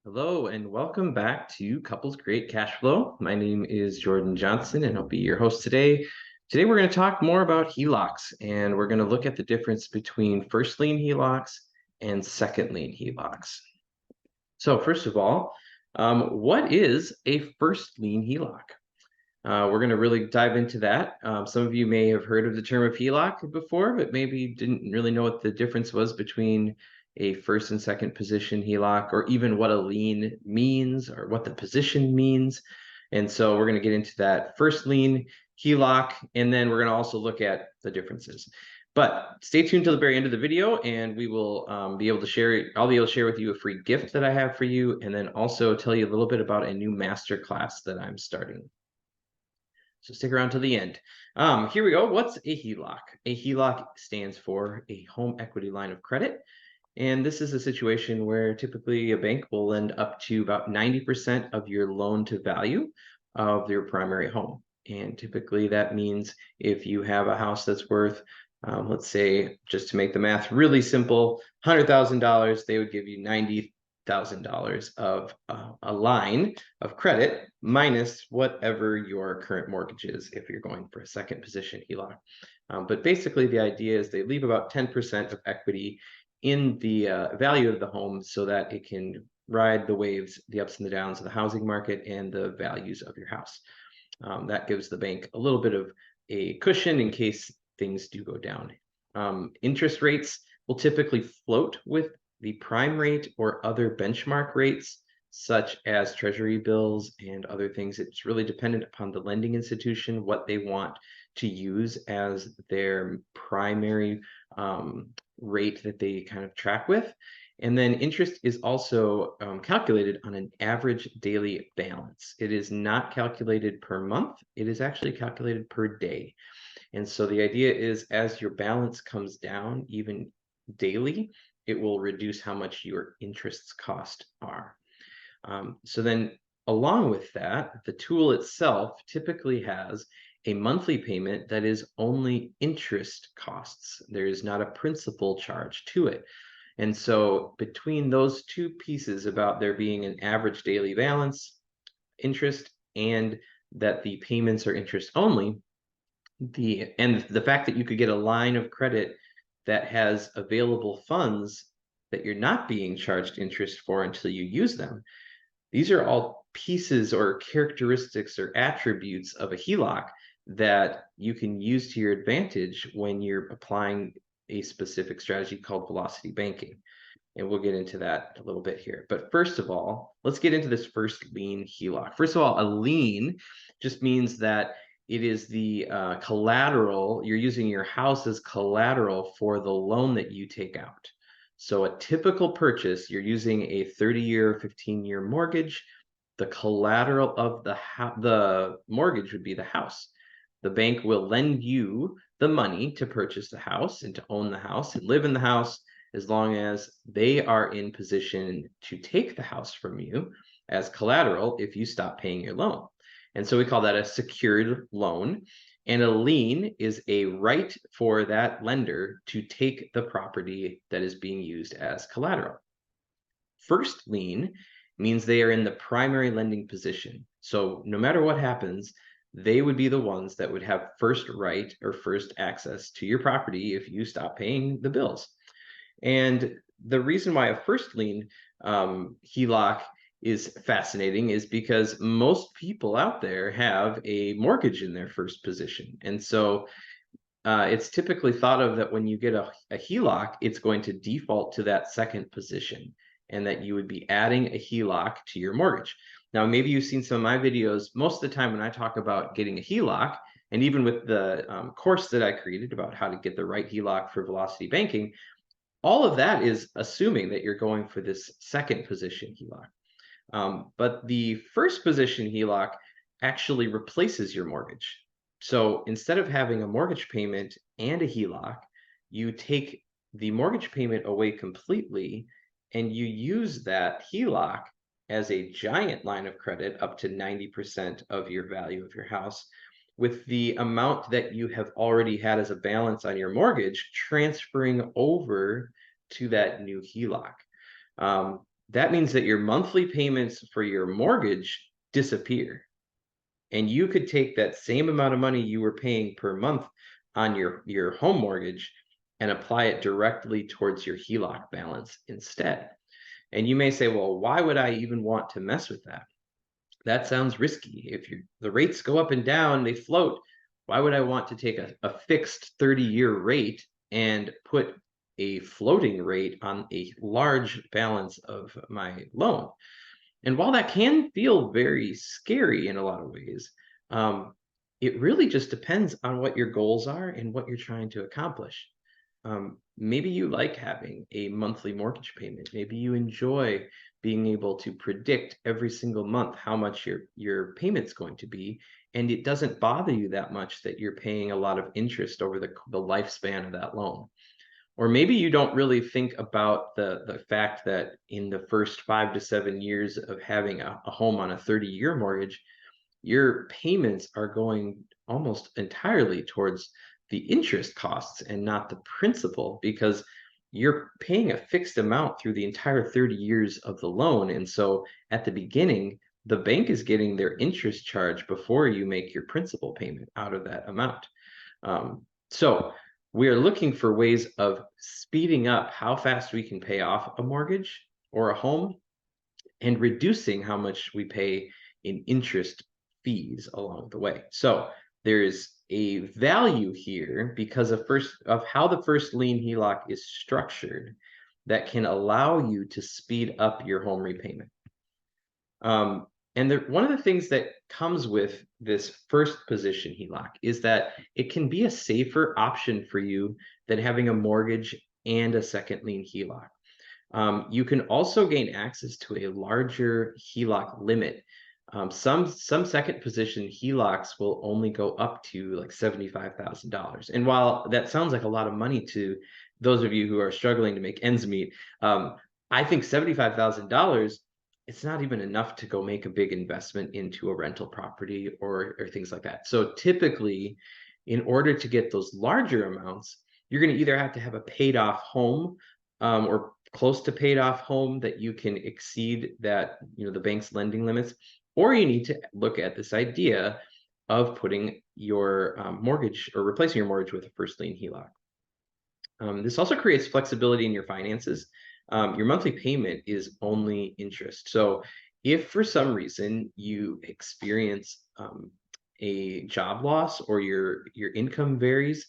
Hello and welcome back to Couples Create Cash Flow. My name is Jordan Johnson and I'll be your host today. Today we're going to talk more about HELOCs and we're going to look at the difference between first lien HELOCs and second lien HELOCs. So first of all, what is a first lien HELOC? We're going to really dive into that. Some of you may have heard of the term of HELOC before, but maybe didn't really know what the difference was between a first and second position HELOC, or even what a lien means or what the position means. And so we're going to get into that first lien HELOC, and then we're going to also look at the differences. But stay tuned till the very end of the video, and we will be able to share. I'll be able to share with you a free gift that I have for you, and then also tell you a little bit about a new masterclass that I'm starting. So stick around to the end. Here we go. What's a HELOC? A HELOC stands for a home equity line of credit. And this is a situation where typically a bank will lend up to about 90% of your loan to value of your primary home. And typically that means if you have a house that's worth, let's say, just to make the math really simple, $100,000, they would give you $90,000 of a line of credit minus whatever your current mortgage is if you're going for a second position HELOC. But basically the idea is they leave about 10% of equity in the value of the home so that it can ride the waves, the ups and the downs of the housing market and the values of your house. That gives the bank a little bit of a cushion in case things do go down. Interest rates will typically float with the prime rate or other benchmark rates, such as treasury bills and other things. It's really dependent upon the lending institution, what they want to use as their primary rate that they kind of track with. And then interest is also calculated on an average daily balance. It is not calculated per month. It is actually calculated per day. And so the idea is as your balance comes down, even daily, it will reduce how much your interests cost are. So then along with that, the tool itself typically has a monthly payment that is only interest costs. There is not a principal charge to it. And so between those two pieces about there being an average daily balance, interest, and that the payments are interest only, the fact that you could get a line of credit that has available funds that you're not being charged interest for until you use them. These are all pieces or characteristics or attributes of a HELOC that you can use to your advantage when you're applying a specific strategy called velocity banking. And we'll get into that a little bit here. But first of all, let's get into this first lien HELOC. First of all, a lien just means that it is the collateral. You're using your house as collateral for the loan that you take out. So a typical purchase, you're using a 30-year, 15-year mortgage. The collateral of the mortgage would be the house. The bank will lend you the money to purchase the house and to own the house and live in the house as long as they are in position to take the house from you as collateral if you stop paying your loan. And so we call that a secured loan. And a lien is a right for that lender to take the property that is being used as collateral. First lien means they are in the primary lending position. So no matter what happens, they would be the ones that would have first right or first access to your property if you stop paying the bills. And the reason why a first lien HELOC is fascinating is because most people out there have a mortgage in their first position. And so it's typically thought of that when you get a HELOC, it's going to default to that second position and that you would be adding a HELOC to your mortgage. Now, maybe you've seen some of my videos. Most of the time when I talk about getting a HELOC, and even with the course that I created about how to get the right HELOC for velocity banking, all of that is assuming that you're going for this second position HELOC. But the first position HELOC actually replaces your mortgage. So instead of having a mortgage payment and a HELOC, you take the mortgage payment away completely and you use that HELOC as a giant line of credit up to 90% of your value of your house, with the amount that you have already had as a balance on your mortgage transferring over to that new HELOC. that means that your monthly payments for your mortgage disappear. And you could take that same amount of money you were paying per month on your home mortgage and apply it directly towards your HELOC balance instead. And you may say, well, why would I even want to mess with that? That sounds risky. If the rates go up and down, they float. Why would I want to take a fixed 30-year rate and put a floating rate on a large balance of my loan? And while that can feel very scary in a lot of ways, it really just depends on what your goals are and what you're trying to accomplish. Maybe you like having a monthly mortgage payment. Maybe you enjoy being able to predict every single month how much your payment's going to be, and it doesn't bother you that much that you're paying a lot of interest over the lifespan of that loan. Or maybe you don't really think about the fact that in the first 5 to 7 years of having a home on a 30-year mortgage, your payments are going almost entirely towards the interest costs and not the principal, because you're paying a fixed amount through the entire 30 years of the loan. And so at the beginning, the bank is getting their interest charge before you make your principal payment out of that amount. So we are looking for ways of speeding up how fast we can pay off a mortgage or a home and reducing how much we pay in interest fees along the way. So there's a value here because of how the first lien HELOC is structured that can allow you to speed up your home repayment. And one of the things that comes with this first position HELOC is that it can be a safer option for you than having a mortgage and a second lien HELOC. You can also gain access to a larger HELOC limit. Some second position HELOCs will only go up to like $75,000. And while that sounds like a lot of money to those of you who are struggling to make ends meet, I think $75,000, it's not even enough to go make a big investment into a rental property or things like that. So typically, in order to get those larger amounts, you're going to either have to have a paid off home or close to paid off home that you can exceed that, the bank's lending limits, or you need to look at this idea of putting your mortgage or replacing your mortgage with a first lien HELOC. This also creates flexibility in your finances. Your monthly payment is only interest. So if for some reason you experience a job loss or your income varies,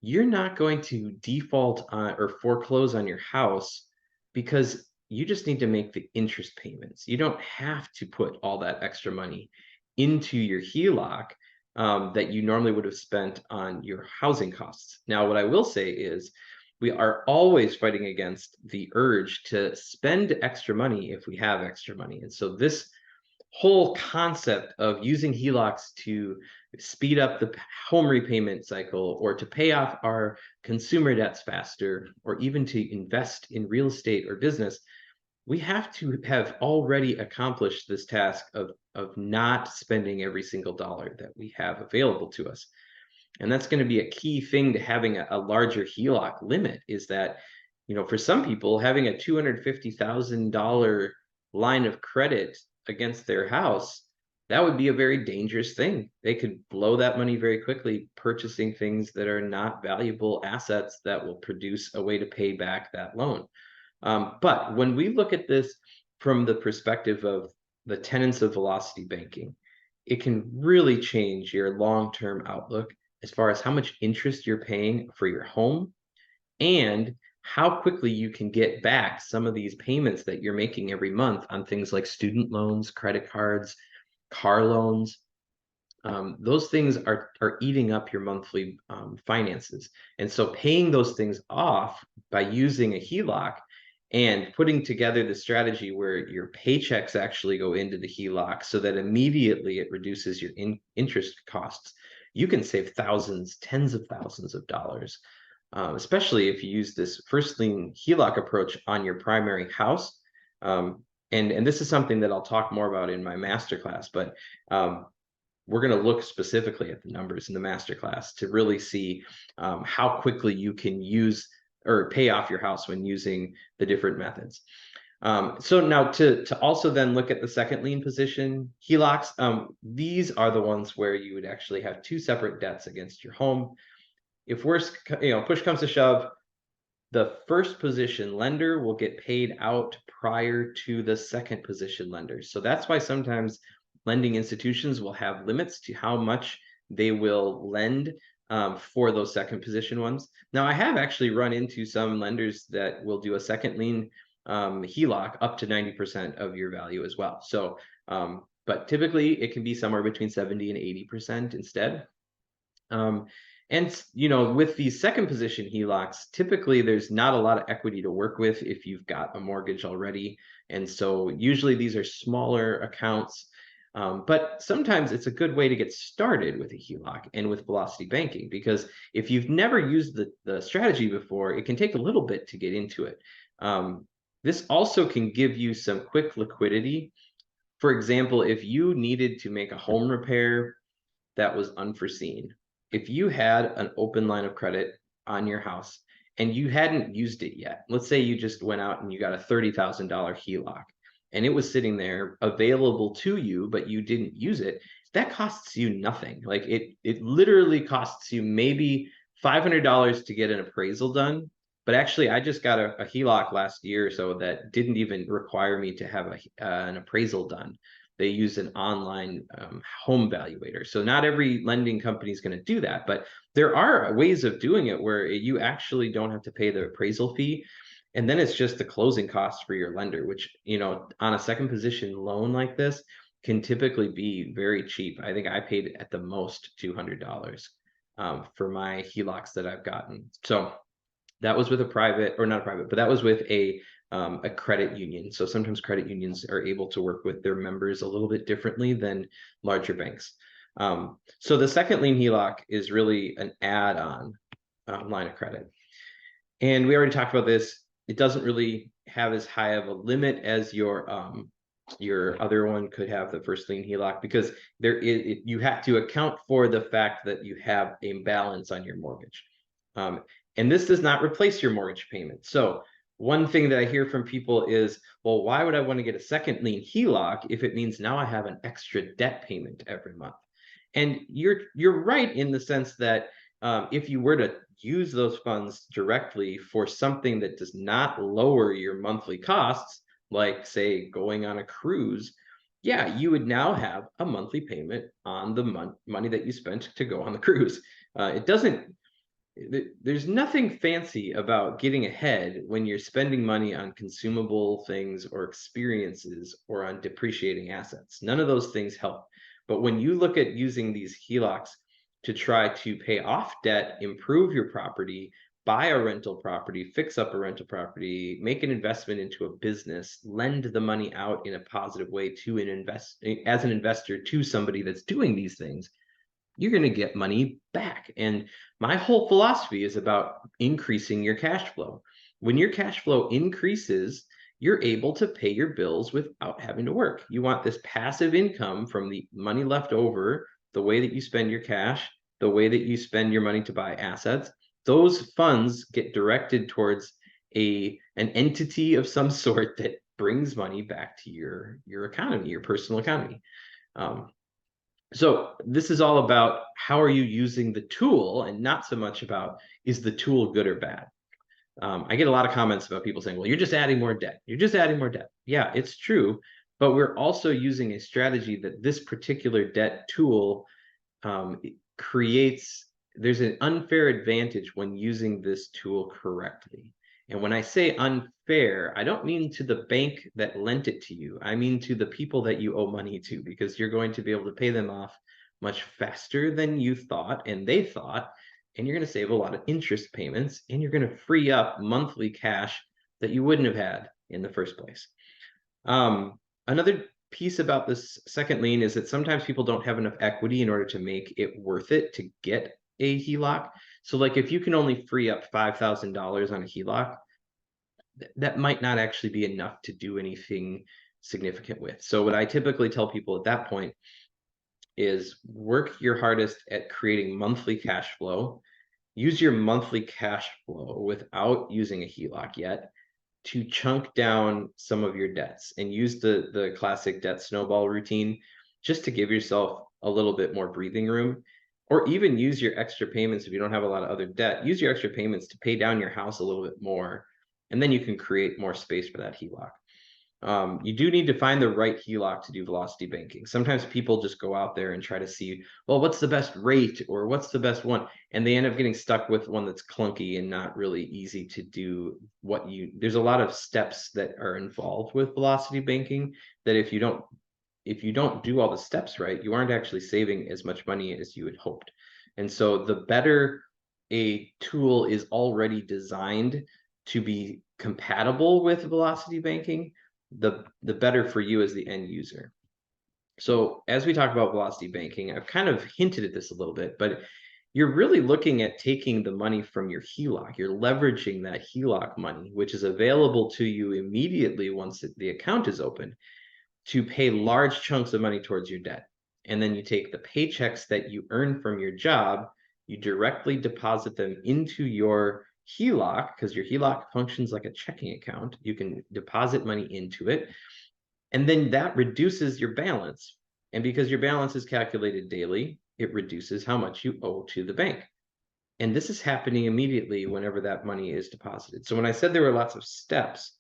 you're not going to default on or foreclose on your house because you just need to make the interest payments. You don't have to put all that extra money into your HELOC that you normally would have spent on your housing costs. Now, what I will say is we are always fighting against the urge to spend extra money if we have extra money. And so this whole concept of using HELOCs to speed up the home repayment cycle or to pay off our consumer debts faster or even to invest in real estate or business, we have to have already accomplished this task of not spending every single dollar that we have available to us. And that's going to be a key thing to having a larger HELOC limit, is that, for some people, having a $250,000 line of credit against their house, that would be a very dangerous thing. They could blow that money very quickly purchasing things that are not valuable assets that will produce a way to pay back that loan. But when we look at this from the perspective of the tenets of velocity banking, it can really change your long-term outlook as far as how much interest you're paying for your home and how quickly you can get back some of these payments that you're making every month on things like student loans, credit cards, car loans. Those things are eating up your monthly finances. And so paying those things off by using a HELOC and putting together the strategy where your paychecks actually go into the HELOC so that immediately it reduces your interest costs, you can save thousands, tens of thousands of dollars. Especially if you use this first lien HELOC approach on your primary house. And this is something that I'll talk more about in my masterclass, but we're going to look specifically at the numbers in the masterclass to really see how quickly you can use or pay off your house when using the different methods. So now to also then look at the second lien position, HELOCs, these are the ones where you would actually have two separate debts against your home. If worse, push comes to shove, the first position lender will get paid out prior to the second position lender. So that's why sometimes lending institutions will have limits to how much they will lend for those second position ones. Now, I have actually run into some lenders that will do a second lien HELOC up to 90% of your value as well. So, but typically it can be somewhere between 70 and 80% instead. And with these second position HELOCs, typically there's not a lot of equity to work with if you've got a mortgage already. And so usually these are smaller accounts, but sometimes it's a good way to get started with a HELOC and with velocity banking, because if you've never used the strategy before, it can take a little bit to get into it. This also can give you some quick liquidity. For example, if you needed to make a home repair that was unforeseen, if you had an open line of credit on your house and you hadn't used it yet, let's say you just went out and you got a $30,000 HELOC and it was sitting there available to you, but you didn't use it, that costs you nothing. Like it literally costs you maybe $500 to get an appraisal done. But actually, I just got a HELOC last year or so that didn't even require me to have an appraisal done. They use an online home valuator. So not every lending company is going to do that, but there are ways of doing it where you actually don't have to pay the appraisal fee. And then it's just the closing costs for your lender, which, on a second position loan like this can typically be very cheap. I think I paid at the most $200 for my HELOCs that I've gotten. So that was with a private, or not a private, but that was with a credit union. So sometimes credit unions are able to work with their members a little bit differently than larger banks. So the second lien HELOC is really an add-on line of credit. And we already talked about this. It doesn't really have as high of a limit as your other one could have, the first lien HELOC, because you have to account for the fact that you have a balance on your mortgage. And this does not replace your mortgage payment. So one thing that I hear from people is, well, why would I want to get a second lien HELOC if it means now I have an extra debt payment every month? And you're right in the sense that if you were to use those funds directly for something that does not lower your monthly costs, like say going on a cruise, yeah, you would now have a monthly payment on the money that you spent to go on the cruise. There's nothing fancy about getting ahead when you're spending money on consumable things or experiences or on depreciating assets. None of those things help. But when you look at using these HELOCs to try to pay off debt, improve your property, buy a rental property, fix up a rental property, make an investment into a business, lend the money out in a positive way as an investor to somebody that's doing these things, you're going to get money back. And my whole philosophy is about increasing your cash flow. When your cash flow increases, you're able to pay your bills without having to work. You want this passive income from the money left over, the way that you spend your cash, the way that you spend your money to buy assets. Those funds get directed towards an entity of some sort that brings money back to your economy, your personal economy. So this is all about how are you using the tool, and not so much about is the tool good or bad. I get a lot of comments about people saying, well, you're just adding more debt. You're just adding more debt. Yeah, it's true. But we're also using a strategy that this particular debt tool creates. There's an unfair advantage when using this tool correctly. And when I say unfair, I don't mean to the bank that lent it to you. I mean to the people that you owe money to, because you're going to be able to pay them off much faster than you thought and they thought, and you're going to save a lot of interest payments, and you're going to free up monthly cash that you wouldn't have had in the first place. Another piece about this second lien is that sometimes people don't have enough equity in order to make it worth it to get a HELOC. So like if you can only free up $5,000 on a HELOC, that might not actually be enough to do anything significant with. So what I typically tell people at that point is work your hardest at creating monthly cash flow. Use your monthly cash flow without using a HELOC yet. to chunk down some of your debts and use the classic debt snowball routine just to give yourself a little bit more breathing room, or even use your extra payments if you don't have a lot of other debt. Use your extra payments to pay down your house a little bit more, and then you can create more space for that HELOC. You do need to find the right HELOC to do velocity banking. Sometimes people just go out there and try to see, well, what's the best rate or what's the best one? And they end up getting stuck with one that's clunky and not really easy to do there's a lot of steps that are involved with velocity banking that if you don't do all the steps right, you aren't actually saving as much money as you had hoped. And so the better a tool is already designed to be compatible with velocity banking, the better for you as the end user. So as we talk about velocity banking, I've kind of hinted at this a little bit, but you're really looking at taking the money from your HELOC. You're leveraging that HELOC money, which is available to you immediately once the account is open, to pay large chunks of money towards your debt. And then you take the paychecks that you earn from your job, you directly deposit them into your HELOC, because your HELOC functions like a checking account. You can deposit money into it, and then that reduces your balance. And because your balance is calculated daily, it reduces how much you owe to the bank. And this is happening immediately whenever that money is deposited. So when I said there were lots of steps,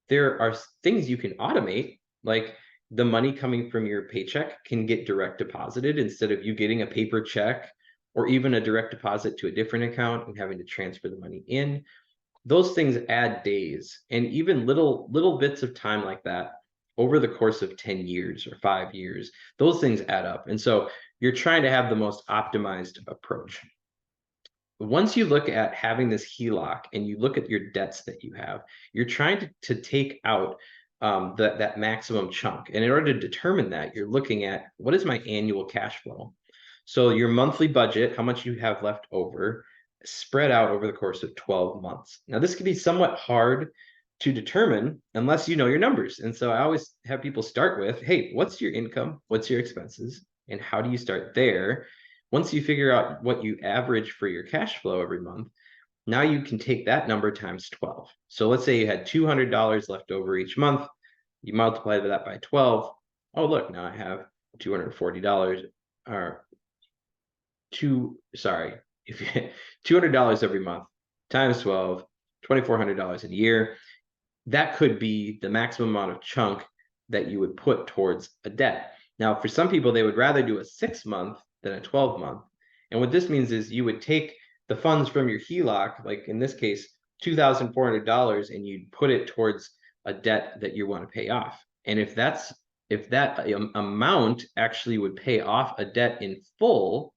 there are things you can automate, like the money coming from your paycheck can get direct deposited instead of you getting a paper check or even a direct deposit to a different account and having to transfer the money in. Those things add days, and even little bits of time like that over the course of 10 years or 5 years, those things add up. And so you're trying to have the most optimized approach. Once you look at having this HELOC and you look at your debts that you have, you're trying to take out that maximum chunk. And in order to determine that, you're looking at, what is my annual cash flow? So your monthly budget, how much you have left over, spread out over the course of 12 months. Now, this can be somewhat hard to determine unless you know your numbers. And so I always have people start with, hey, what's your income? What's your expenses? And how do you start there? Once you figure out what you average for your cash flow every month, now you can take that number times 12. So let's say you had $200 left over each month. You multiply that by 12. Oh, look, now I have $240 or if you $200 every month times 12, $2,400 a year. That could be the maximum amount of chunk that you would put towards a debt. Now, for some people, they would rather do a 6-month than a 12-month. And what this means is you would take the funds from your HELOC, like in this case, $2,400, and you'd put it towards a debt that you want to pay off. And if that amount actually would pay off a debt in full,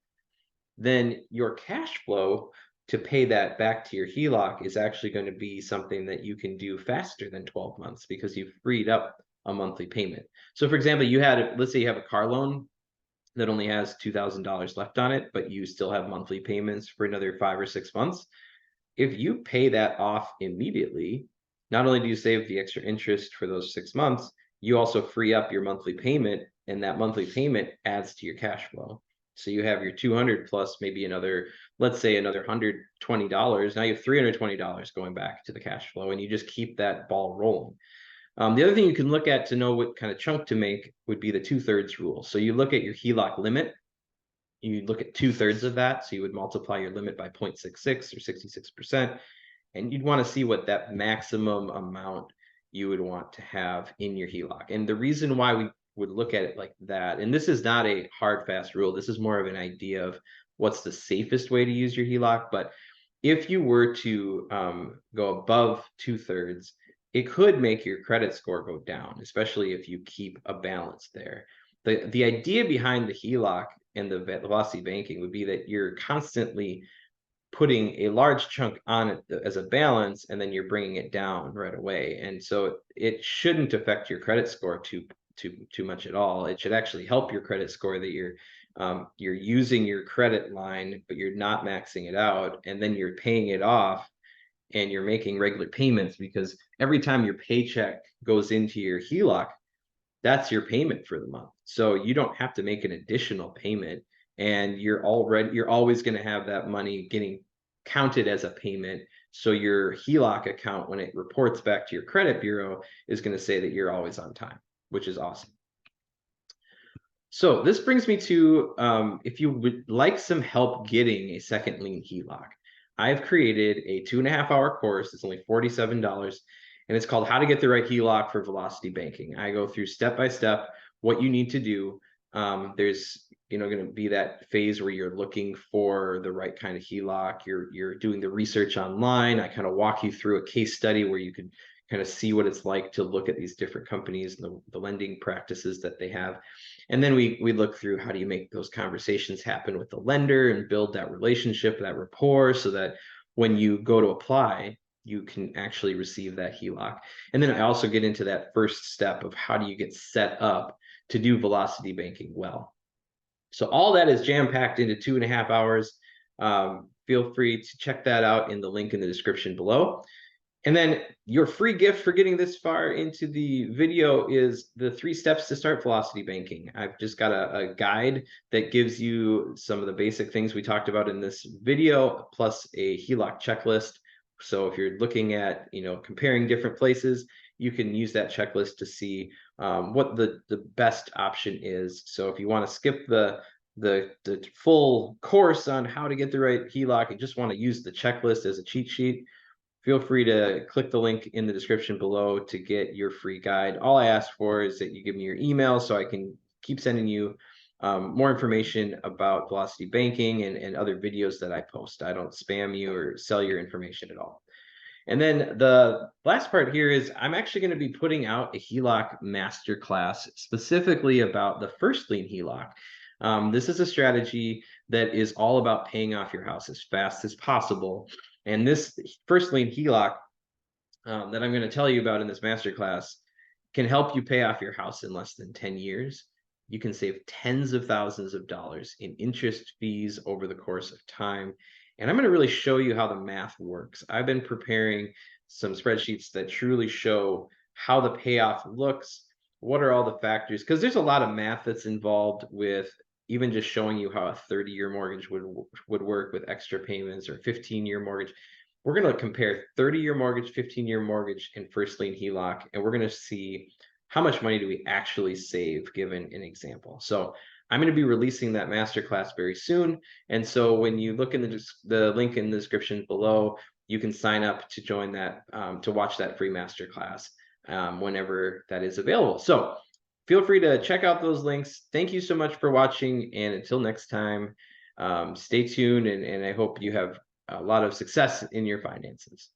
then your cash flow to pay that back to your HELOC is actually going to be something that you can do faster than 12 months because you've freed up a monthly payment. So for example, let's say you have a car loan that only has $2,000 left on it, but you still have monthly payments for another 5 or 6 months. If you pay that off immediately, not only do you save the extra interest for those 6 months, you also free up your monthly payment, and that monthly payment adds to your cash flow. So you have your 200 plus maybe another, let's say another $120. Now you have $320 going back to the cash flow, and you just keep that ball rolling. The other thing you can look at to know what kind of chunk to make would be the 2/3 rule. So you look at your HELOC limit, you look at 2/3 of that. So you would multiply your limit by 0.66 or 66%, and you'd want to see what that maximum amount you would want to have in your HELOC. And the reason why we would look at it like that, and this is not a hard, fast rule, this is more of an idea of what's the safest way to use your HELOC. But if you were to go above 2/3, it could make your credit score go down, especially if you keep a balance there. The idea behind the HELOC and the velocity banking would be that you're constantly putting a large chunk on it as a balance, and then you're bringing it down right away. And so it shouldn't affect your credit score too much at all. It should actually help your credit score that you're using your credit line, but you're not maxing it out, and then you're paying it off, and you're making regular payments, because every time your paycheck goes into your HELOC, that's your payment for the month. So you don't have to make an additional payment, and you're always going to have that money getting counted as a payment. So your HELOC account, when it reports back to your credit bureau, is going to say that you're always on time, which is awesome. So this brings me to, if you would like some help getting a second lien HELOC, I've created a 2.5-hour course. It's only $47, and it's called How to Get the Right HELOC for Velocity Banking. I go through step by step what you need to do. There's going to be that phase where you're looking for the right kind of HELOC. You're doing the research online. I kind of walk you through a case study where you could kind of see what it's like to look at these different companies and the lending practices that they have. And then we look through how do you make those conversations happen with the lender and build that relationship, that rapport, so that when you go to apply, you can actually receive that HELOC. And then I also get into that first step of how do you get set up to do velocity banking well. So all that is jam-packed into 2.5 hours. Feel free to check that out in the link in the description below. And then your free gift for getting this far into the video is the 3 steps to start velocity banking. I've just got a guide that gives you some of the basic things we talked about in this video, plus a HELOC checklist. So if you're looking at, comparing different places, you can use that checklist to see what the best option is. So if you want to skip the full course on how to get the right HELOC and just want to use the checklist as a cheat sheet, feel free to click the link in the description below to get your free guide. All I ask for is that you give me your email so I can keep sending you more information about velocity banking and other videos that I post. I don't spam you or sell your information at all. And then the last part here is I'm actually going to be putting out a HELOC masterclass specifically about the first lien HELOC. This is a strategy that is all about paying off your house as fast as possible. And this first lien HELOC that I'm going to tell you about in this masterclass can help you pay off your house in less than 10 years. You can save tens of thousands of dollars in interest fees over the course of time. And I'm going to really show you how the math works. I've been preparing some spreadsheets that truly show how the payoff looks, what are all the factors, because there's a lot of math that's involved with even just showing you how a 30-year mortgage would work with extra payments, or 15-year mortgage. We're going to compare 30-year mortgage, 15-year mortgage, and first lien HELOC, and we're going to see how much money do we actually save given an example. So I'm going to be releasing that masterclass very soon. And so when you look in the link in the description below, you can sign up to join that, to watch that free masterclass whenever that is available. So feel free to check out those links. Thank you so much for watching. And until next time, stay tuned. And I hope you have a lot of success in your finances.